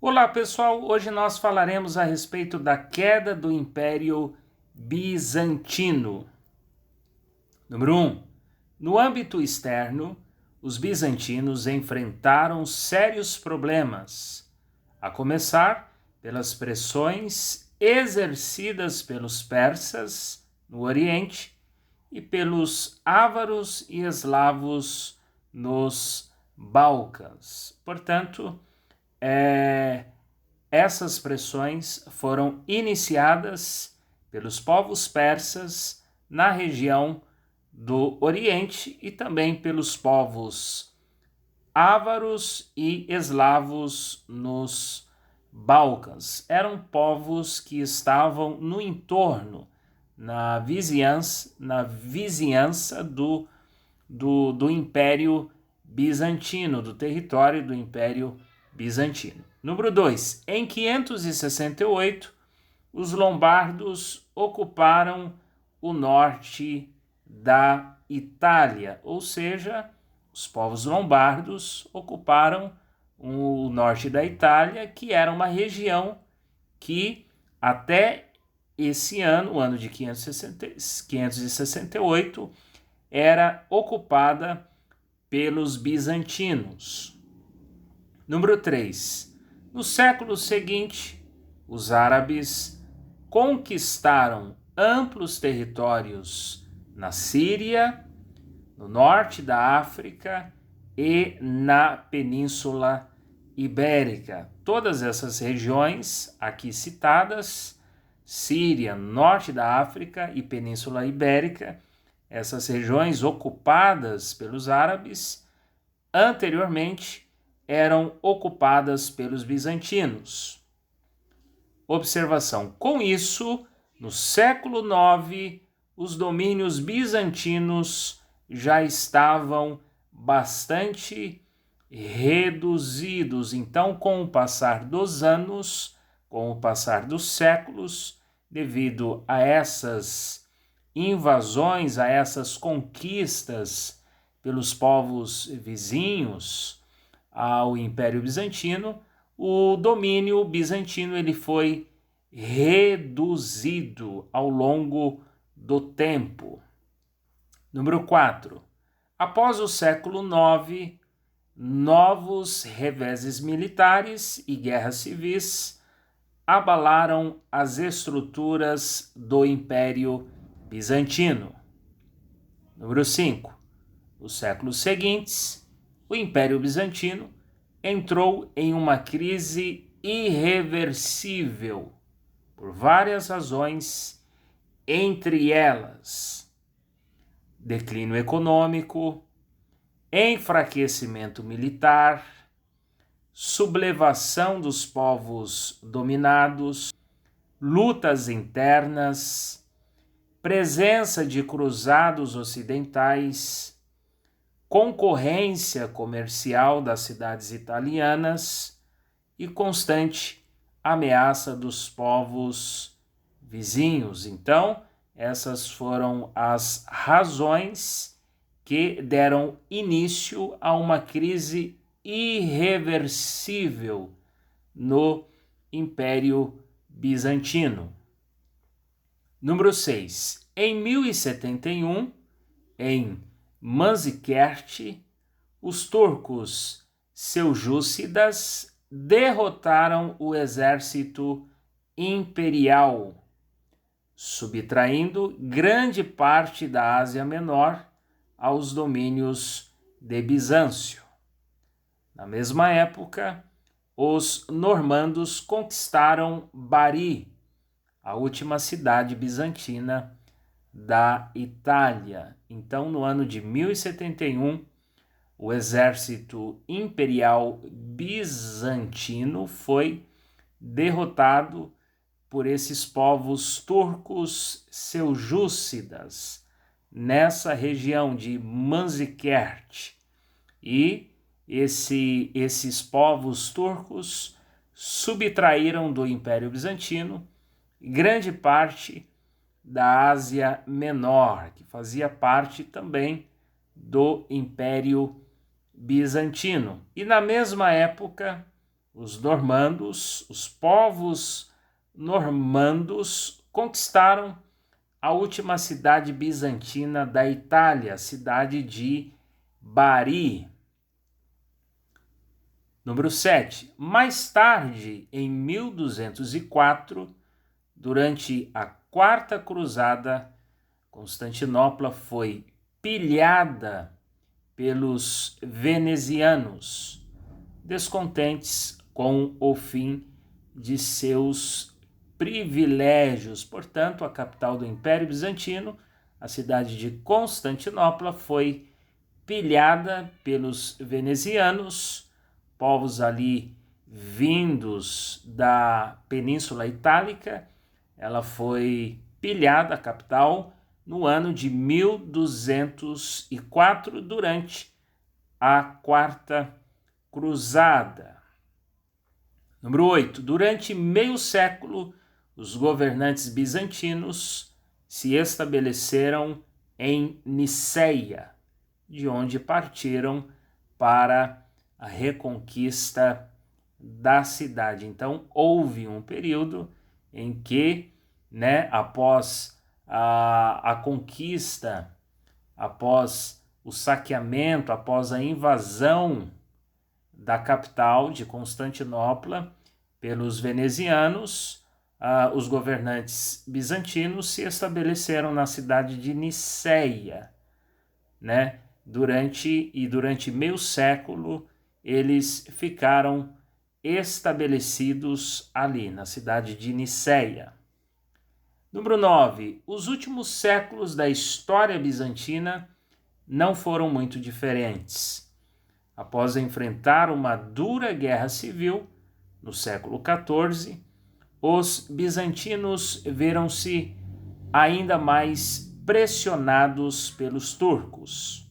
Olá pessoal, hoje nós falaremos a respeito da queda do Império Bizantino. Número 1. No âmbito externo, os bizantinos enfrentaram sérios problemas, a começar pelas pressões exercidas pelos persas no Oriente e pelos ávaros e eslavos nos Balcãs. Portanto, essas pressões foram iniciadas pelos povos persas na região do Oriente e também pelos povos ávaros e eslavos nos Balcãs. Eram povos que estavam no entorno, na vizinhança do Império Bizantino, do território do Império Bizantino. Número 2. Em 568, os lombardos ocuparam o norte da Itália, ou seja, os povos lombardos ocuparam o norte da Itália, que era uma região que até esse ano, o ano de 568, era ocupada pelos bizantinos. Número 3. No século seguinte, os árabes conquistaram amplos territórios na Síria, no norte da África e na Península Ibérica. Todas essas regiões aqui citadas, Síria, norte da África e Península Ibérica, essas regiões ocupadas pelos árabes, anteriormente eram ocupadas pelos bizantinos. Observação: com isso, no século IX, os domínios bizantinos já estavam bastante reduzidos. Então, com o passar dos anos, com o passar dos séculos, devido a essas invasões, a essas conquistas pelos povos vizinhos ao Império Bizantino, o domínio bizantino ele foi reduzido ao longo do tempo. Número 4. Após o século IX, novos reveses militares e guerras civis abalaram as estruturas do Império Bizantino. Número 5. Nos séculos seguintes, o Império Bizantino entrou em uma crise irreversível por várias razões, entre elas declínio econômico, enfraquecimento militar, sublevação dos povos dominados, lutas internas, presença de cruzados ocidentais, concorrência comercial das cidades italianas e constante ameaça dos povos vizinhos. Então, essas foram as razões que deram início a uma crise irreversível no Império Bizantino. Número 6. Em 1071, em Manzikert, os turcos seljúcidas derrotaram o exército imperial, subtraindo grande parte da Ásia Menor aos domínios de Bizâncio. Na mesma época, os normandos conquistaram Bari, a última cidade bizantina da Itália. Então, no ano de 1071, o exército imperial bizantino foi derrotado por esses povos turcos seljúcidas nessa região de Manzikert. E esses povos turcos subtraíram do Império Bizantino grande parte da Ásia Menor, que fazia parte também do Império Bizantino. E na mesma época, os normandos, os povos normandos conquistaram a última cidade bizantina da Itália, a cidade de Bari. Número 7. Mais tarde, em 1204, durante a Quarta Cruzada, Constantinopla foi pilhada pelos venezianos, descontentes com o fim de seus privilégios. Portanto, a capital do Império Bizantino, a cidade de Constantinopla, foi pilhada pelos venezianos, povos ali vindos da Península Itálica. Ela foi pilhada, a capital, no ano de 1204, durante a Quarta Cruzada. Número 8. Durante meio século, os governantes bizantinos se estabeleceram em Niceia, de onde partiram para a reconquista da cidade. Então, houve um período em que, após a conquista, após o saqueamento, após a invasão da capital de Constantinopla pelos venezianos, os governantes bizantinos se estabeleceram na cidade de Niceia, Durante meio século, eles ficaram estabelecidos ali, na cidade de Niceia. Número 9. Os últimos séculos da história bizantina não foram muito diferentes. Após enfrentar uma dura guerra civil, no século XIV, os bizantinos viram-se ainda mais pressionados pelos turcos.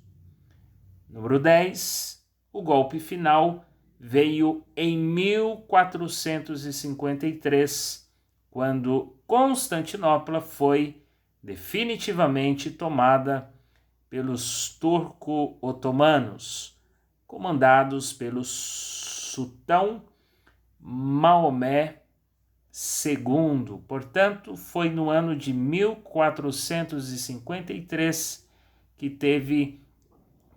Número 10. O golpe final veio em 1453, quando Constantinopla foi definitivamente tomada pelos turco-otomanos, comandados pelo sultão Maomé II. Portanto, foi no ano de 1453 que teve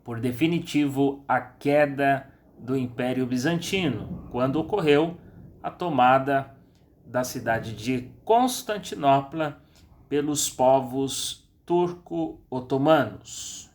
por definitivo a queda do Império Bizantino, quando ocorreu a tomada da cidade de Constantinopla pelos povos turco-otomanos.